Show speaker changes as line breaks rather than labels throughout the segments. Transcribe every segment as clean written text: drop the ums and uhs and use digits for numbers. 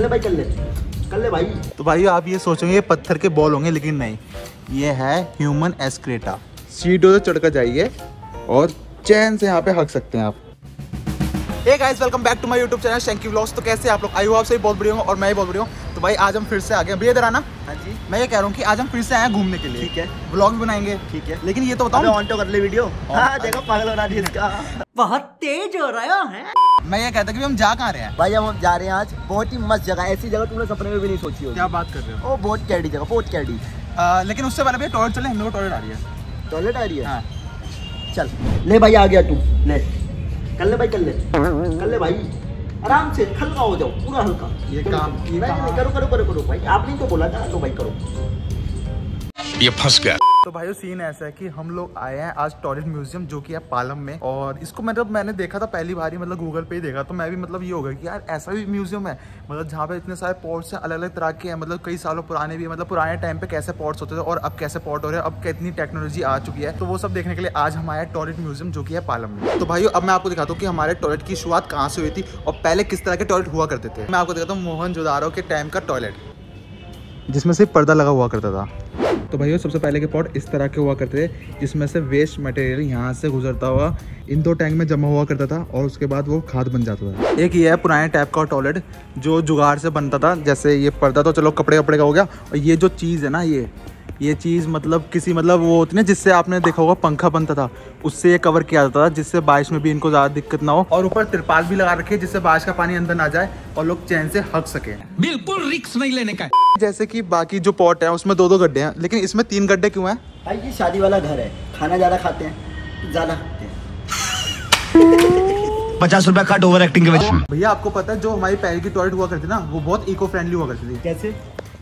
ले भाई, कर ले भाई।
तो भाई आप ये सोचोगे ये पत्थर के बॉल होंगे, लेकिन नहीं, ये है ह्यूमन एस्क्रेटा। सीढ़ियों से चढ़कर जाइए और चैन से यहाँ पे हक सकते हैं आप। Hey guys, welcome back to my YouTube channel Shanky vlogs. तो कैसे आप लोग? आई हो आप सही बहुत बढ़िया हो और मैं ही बहुत बढ़िया हूँ। तो भाई आज हम फिर से आ गए। भैया इधर आना।
हाँ जी,
मैं ये कह रहा हूँ कि आज हम फिर से आए हैं घूमने के लिए।
ठीक है,
व्लॉग भी बनाएंगे।
ठीक है,
लेकिन ये तो बताओ,
ऑन तो कर ले वीडियो। हाँ देखो, पागल बना दिया इसका, बहुत तेज हो रहा है।
मैं ये कहता कि हम जा कहाँ रहे हैं?
भाई हम जा रहे हैं आज बहुत ही मस्त जगह, ऐसी जगह तुमने सपने में भी नहीं सोची होगी।
क्या बात कर रहे हो?
ओ बहुत कैडी जगह, बहुत कैडी।
लेकिन उससे पहले भैया टॉयलेट चले, हम लोग टॉयलेट आ रही है।
टॉयलेट आ रही है?
हाँ।
चल ले भाई, आ गया तू, ले कर ले भाई, कर ले भाई, आराम से हल्का हो जाओ, पूरा हल्का।
ये काम
नहीं करो करो करो करो भाई, आपने तो बोला था, तो भाई करो।
ये फंस गया।
तो भाई सीन ऐसा है कि हम लोग आए हैं आज टॉयलेट म्यूजियम, जो कि है पालम में। और इसको मैंने देखा था पहली बार ही, मतलब गूगल पे ही देखा, तो मैं भी मतलब ये हो गया कि यार ऐसा भी म्यूजियम है, मतलब जहाँ पे इतने सारे पॉट्स हैं, अलग अलग तरह के हैं, मतलब कई सालों पुराने भी, मतलब पुराने टाइम पे कैसे पॉट्स होते थे और अब कैसे पॉट हो रहे हैं, अब कितनी टेक्नोलॉजी आ चुकी है। तो वो सब देखने के लिए आज हम आए टॉयलेट म्यूजियम, जो कि है पालम में। तो भाई अब मैं आपको दिखाता हूँ कि हमारे टॉयलेट की शुरुआत कहाँ से हुई थी और पहले किस तरह के टॉयलेट हुआ करते थे। मैं आपको दिखाता हूँ मोहनजोदारो के टाइम का टॉयलेट, जिसमें सिर्फ पर्दा लगा हुआ करता था। तो भाइयों सबसे पहले के पॉट इस तरह के हुआ करते थे, जिसमें से वेस्ट मटेरियल यहाँ से गुजरता हुआ इन दो टैंक में जमा हुआ करता था और उसके बाद वो खाद बन जाता था। एक ये है पुराने टाइप का टॉयलेट जो जुगाड़ से बनता था, जैसे ये पर्दा तो चलो कपड़े का हो गया, और ये जो चीज़ है ना, ये चीज़ मतलब किसी मतलब वो होती है ना, जिससे आपने देखा होगा पंखा बनता था, उससे ये कवर किया जाता था, जिससे बारिश में भी इनको ज़्यादा दिक्कत ना हो। और ऊपर तिरपाल भी लगा रखे जिससे बारिश का पानी अंदर ना जाए और लोग चैन से हक सके।
बिल्कुल रिस्क नहीं लेने का।
जैसे कि बाकी जो पॉट है उसमें 2-2 गड्ढे हैं, लेकिन इसमें 3 गड्ढे क्यों हैं?
भाई ये शादी वाला घर है, खाना ज़्यादा खाते हैं, ज़्यादा खाते हैं।
50 रुपया कट ओवर एक्टिंग के वजह से।
भैया आपको पता है जो हमारी पहले की टॉयलेट हुआ करती ना, वो बहुत इको फ्रेंडली हुआ करती थी।
कैसे?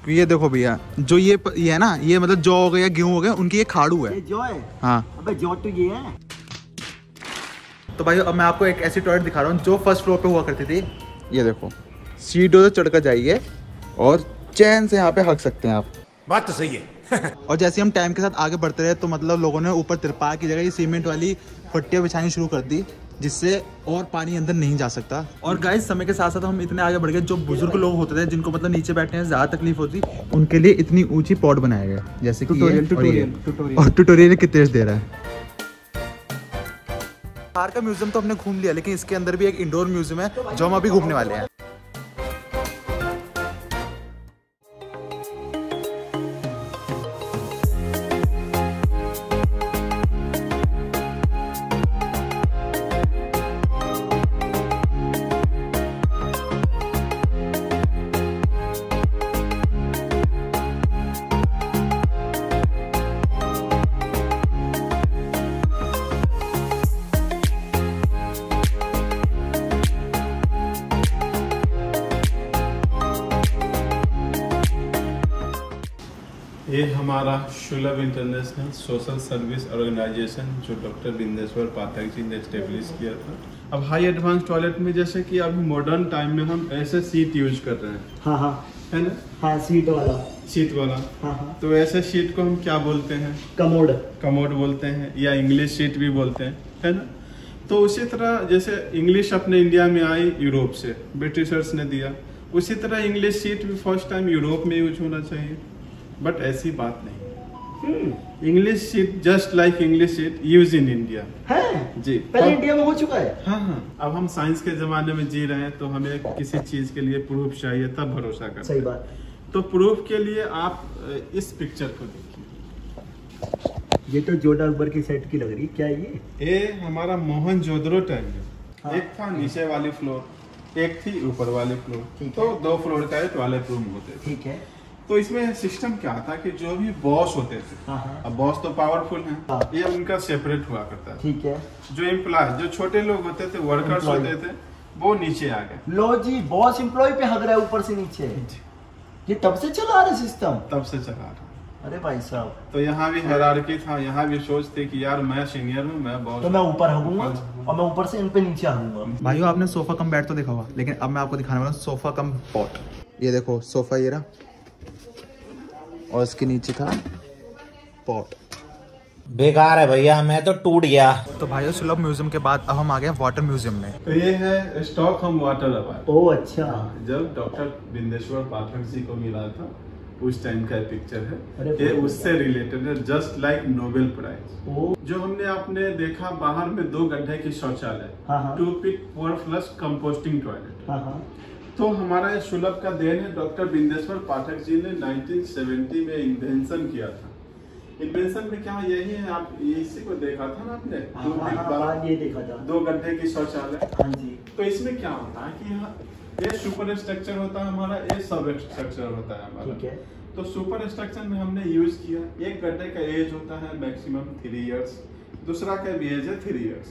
ये देखो भैया, जो ये है ना, ये मतलब जौ हो गया, गेहूं हो गया, उनकी ये खाड़ू है।
ये जौ है?
हाँ।
अबे जौ तो ये है।
तो भाई अब मैं आपको एक ऐसी टॉयलेट दिखा रहा हूँ जो फर्स्ट फ्लोर पे हुआ करती थी। ये देखो, सीढ़ियों से चढ़कर जाइए और चैन से यहाँ पे हक सकते हैं आप।
बात तो सही है।
और जैसे हम टाइम के साथ आगे बढ़ते रहे, तो मतलब लोगों ने ऊपर तिरपाल की जगह ये सीमेंट वाली पट्टियाँ बिछानी शुरू कर दी, जिससे और पानी अंदर नहीं जा सकता। और गाइस समय के साथ साथ हम इतने आगे बढ़ गए, जो बुजुर्ग लोग होते थे जिनको मतलब नीचे बैठने में ज़्यादा तकलीफ होती, उनके लिए इतनी ऊंची पॉट बनाया गया, जैसे कि ट्यूटोरियल कितने तेज दे रहा है। बाहर का म्यूजियम तो हमने घूम लिया, लेकिन इसके अंदर भी एक इंडोर म्यूजियम है जो हम अभी घूमने वाले हैं।
ये हमारा Sulabh international social service organisation जो डॉक्टर बिंदेश्वर पाठक जी ने एस्टेब्लिश किया था। अब हाई एडवांस टॉयलेट में जैसे कि अभी मॉडर्न टाइम में हम ऐसे सीट यूज कर रहे हैं,
हाँ हाँ,
है ना?
हाँ सीट वाला।
हाँ
हाँ।
तो ऐसे सीट को हम क्या बोलते हैं? कमोड बोलते हैं, या इंग्लिश सीट भी बोलते हैं, है ना? तो उसी तरह जैसे इंग्लिश अपने इंडिया में आई यूरोप से, ब्रिटिशर्स ने दिया, उसी तरह इंग्लिश सीट भी फर्स्ट टाइम यूरोप में यूज होना चाहिए। बट ऐसी बात नहीं। English seat just like English seat use in India
है
जी,
पहले इंडिया में हो चुका है।
हाँ। अब हम साइंस के जमाने में जी रहे हैं, तो हमें किसी चीज के लिए प्रूफ चाहिए, तब भरोसा करते हैं।
सही बात।
तो प्रूफ के लिए आप इस पिक्चर को देखिए।
ये तो जोधा अकबर की सेट की लग रही, क्या
ये हमारा मोहनजोदड़ो टाइम में।
हाँ।
एक था नीचे वाली फ्लोर, एक थी ऊपर वाली फ्लोर, तो 2 फ्लोर का टॉयलेट रूम होते थे।
ठीक है।
तो इसमें सिस्टम क्या था कि जो भी बॉस होते थे,
हाँ।
अब बॉस तो पावरफुल हैं,
हाँ।
ये उनका सेपरेट हुआ करता था।
ठीक है।
जो एम्प्लॉय, जो छोटे लोग होते थे, वर्कर्स होते थे, वो नीचे आ गए।
लो जी, बॉस एम्प्लॉय पे हग रहा है ऊपर से नीचे। ये तब से चला रहा सिस्टम?
तब से चला रहा।
अरे भाई साहब,
तो यहाँ भी हायरार्की था, यहाँ भी सोच थी कि यार मैं सीनियर हूँ, मैं बॉस,
तो मैं ऊपर हगूंगा और मैं ऊपर से इन पे नीचे हगूंगा।
भाइयों आपने सोफा कम बेड तो देखा होगा, लेकिन अब मैं आपको दिखाने वाला हूँ सोफा कम पॉट। ये देखो सोफा, ये रहा, और इसके नीचे था पॉट।
बेकार है भैया, मैं तो टूट गया।
तो भाइयों सुलभ म्यूजियम के बाद अब हम आ गए वाटर म्यूजियम में।
तो ये है स्टॉकहोम वाटर अवार्ड।
ओ अच्छा।
जब डॉक्टर बिंदेश्वर पाठक जी को मिला था उस टाइम का पिक्चर है।
अरे
ये उससे रिलेटेड है, जस्ट लाइक नोबेल प्राइज। जो हमने आपने देखा बाहर में 2 गड्ढे की शौचालय, 2 pit poor flush composting toilet. तो हमारा ये सुलभ का देन है। डॉक्टर बिंदेश्वर पाठक जी ने 1970 में इन्वेंशन किया था। इन्वेंशन में क्या यही है, आप इसी को देखा था ना आपने,
ये देखा था
2 गड्ढे की शौचालय।
हाँ जी।
तो इसमें क्या होता है कि यहाँ ये सुपर स्ट्रक्चर होता है हमारा, ये सब स्ट्रक्चर होता है हमारा।
ठीक है।
तो सुपर स्ट्रक्चर में हमने यूज किया, एक गड्ढे का एज होता है मैक्सिमम 3 इयर्स, दूसरा का भी एज है 3 इयर्स।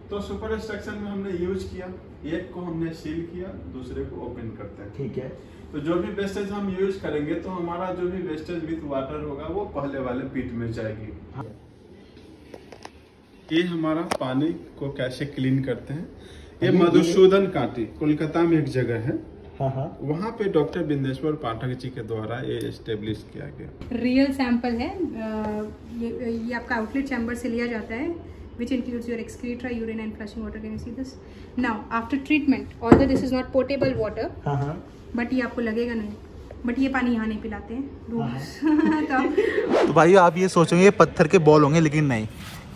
तो सुपर स्ट्रक्चर में हमने यूज किया, एक को हमने सील किया, दूसरे को ओपन करते हैं।
ठीक है।
तो जो भी वेस्टेज हम यूज करेंगे तो हमारा जो भी वेस्टेज विथ वाटर होगा वो पहले वाले पिट में जाएगी। ये हमारा पानी को कैसे क्लीन करते हैं, ये मधुसूदन काटी कोलकाता में एक जगह है, वहाँ पे डॉक्टर बिंदेश्वर पाठक जी के द्वारा ये एस्टेब्लिश किया गया।
रियल सैंपल है, ये आपका आउटलेट चैम्बर से लिया जाता है, which includes your excreta, urine and flushing water. Can you see this? Now after treatment, although this is not potable water, but ये आपको लगेगा नहीं, बट ये पानी यहाँ नहीं पिलाते हैं।
तो भाई आप ये सोचोगे ये पत्थर के बॉल होंगे, लेकिन नहीं,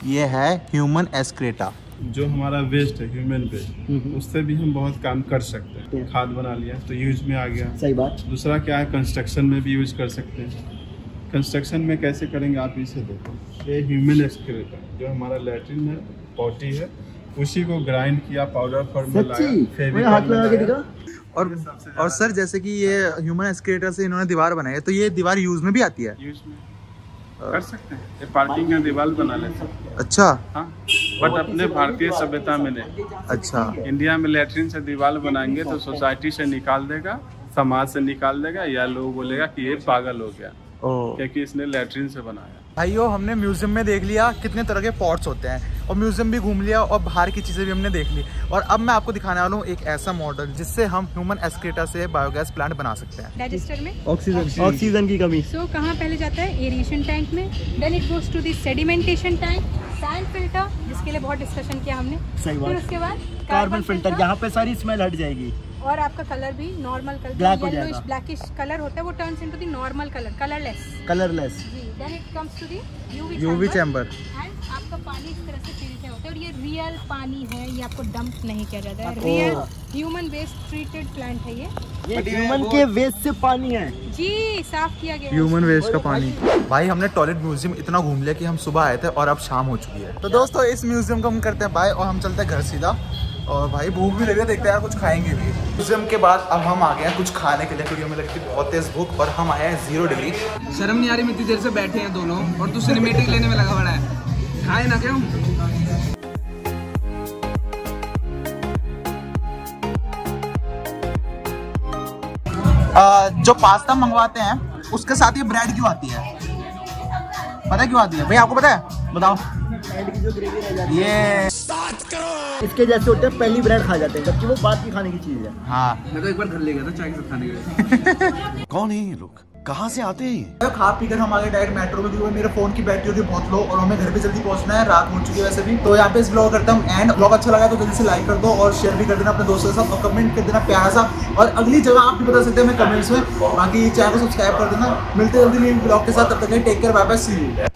ये है ह्यूमन एक्सक्रेटा।
जो हमारा वेस्ट है ह्यूमन वेस्ट, उससे भी हम बहुत काम कर सकते हैं। खाद बना लिया तो यूज में आ गया।
सही बात।
दूसरा क्या है, कंस्ट्रक्शन में भी यूज कर सकते हैं। कंस्ट्रक्शन में कैसे करेंगे आप इसे देखो, ये ह्यूमन एक्सक्रेटा जो हमारा लैट्रिन है, पॉटी है, उसी को ग्राइंड किया, पाउडर फॉर्म में लाया,
हाथ लगा के दिखा।
और सर जैसे कि ये ह्यूमन एक्सक्रेटर से इन्होंने दीवार बनाई है, तो ये दीवार यूज में भी आती है?
यूज में कर सकते हैं, ये पार्किंग का दीवार बना लेते हैं।
अच्छा।
हाँ, बट अपने भारतीय सभ्यता में नहीं।
अच्छा।
इंडिया में लैट्रिन से दीवार बनाएंगे तो सोसाइटी से निकाल देगा, समाज से निकाल देगा, या लोग बोलेगा कि ये पागल हो गया क्योंकि इसने लैट्रिन से बनाया।
भाइयों हमने म्यूजियम में देख लिया कितने तरह के पॉट्स होते हैं, और म्यूजियम भी घूम लिया, और बाहर की चीजें भी हमने देख ली, और अब मैं आपको दिखाने वाला हूँ एक ऐसा मॉडल जिससे हम ह्यूमन एक्सक्रेटा से बायोगैस प्लांट बना सकते हैं।
डाइजेस्टर में
ऑक्सीजन की कमी।
सो कहाँ पहले जाता है, एरिएशन टैंक में, then it goes to the sedimentation tank, sand filter जिसके लिए बहुत डिस्कशन किया हमने।
सही बात।
फिर उसके बाद
कार्बन फिल्टर, यहाँ पे सारी स्मेल हट जाएगी,
और आपका कलर भी नॉर्मल कलर,
ब्लैक हो
येलोइश
जाएगा।
ब्लैकिश कलर होता है, वो turns into the normal colour, colourless ji. Then it comes to the UV chamber, and आपका पानी इस तरह से फिल्टर होता है, और ये रियल पानी है, ये आपको डंप नहीं किया जाता है, real human waste treated plant है ये
ह्यूमन के वेस्ट से पानी है
जी, साफ किया गया
ह्यूमन वेस्ट का पानी। भाई हमने टॉयलेट म्यूजियम इतना घूम लिया कि हम सुबह आए थे और अब शाम हो चुकी है। तो दोस्तों इस म्यूजियम को हम करते हैं बाय, और हम चलते हैं घर सीधा, और भाई भूख भी लगी है, देखते हैं यार कुछ खाएंगे भी। म्यूजियम के बाद अब हम आ गए हैं कुछ खाने के लिए, क्योंकि हमें लगती है बहुत तेज भूख, और हम आए हैं 0 डिग्री।
शर्म नहीं आ रही, इतनी देर से बैठे हैं दोनों, और तू सिनेमेटिक लेने में लगा बड़ा है, खाए ना क्यों?
जो पास्ता मंगवाते हैं उसके साथ ये ब्रेड क्यों आती है, पता है क्यों आती है भाई, आपको पता है? बताओ।
ब्रेड की जो ग्रेवी रह जाती है,
ये
इसके जैसे होते हैं, पहली ब्रेड खा जाते हैं, जबकि वो बाद की खाने की चीज है।
हाँ।
मैं तो एक बार घर ले गया था चाय के साथ खाने के लिए।
कौन है ये लोग, कहाँ से आते हैं?
तो खा पी कर हम आगे डायरेक्ट मेट्रो में, क्योंकि मेरे फोन की बैटरी होगी बहुत लो, और हमें घर पे जल्दी पहुंचना है, रात हो चुकी है वैसे भी। तो यहाँ पे इस ब्लॉग करता हूँ एंड। ब्लॉग अच्छा लगा तो जल्दी से लाइक कर दो, और शेयर भी कर देना अपने दोस्तों के साथ, और कमेंट कर देना प्यारा सा, और अगली जगह आप भी बता सकते हैं हमें कमेंट्स में। बाकी चैनल को सब्सक्राइब कर देना। मिलते जल्दी नए ब्लॉग के साथ, तब तक take care, bye bye, see you.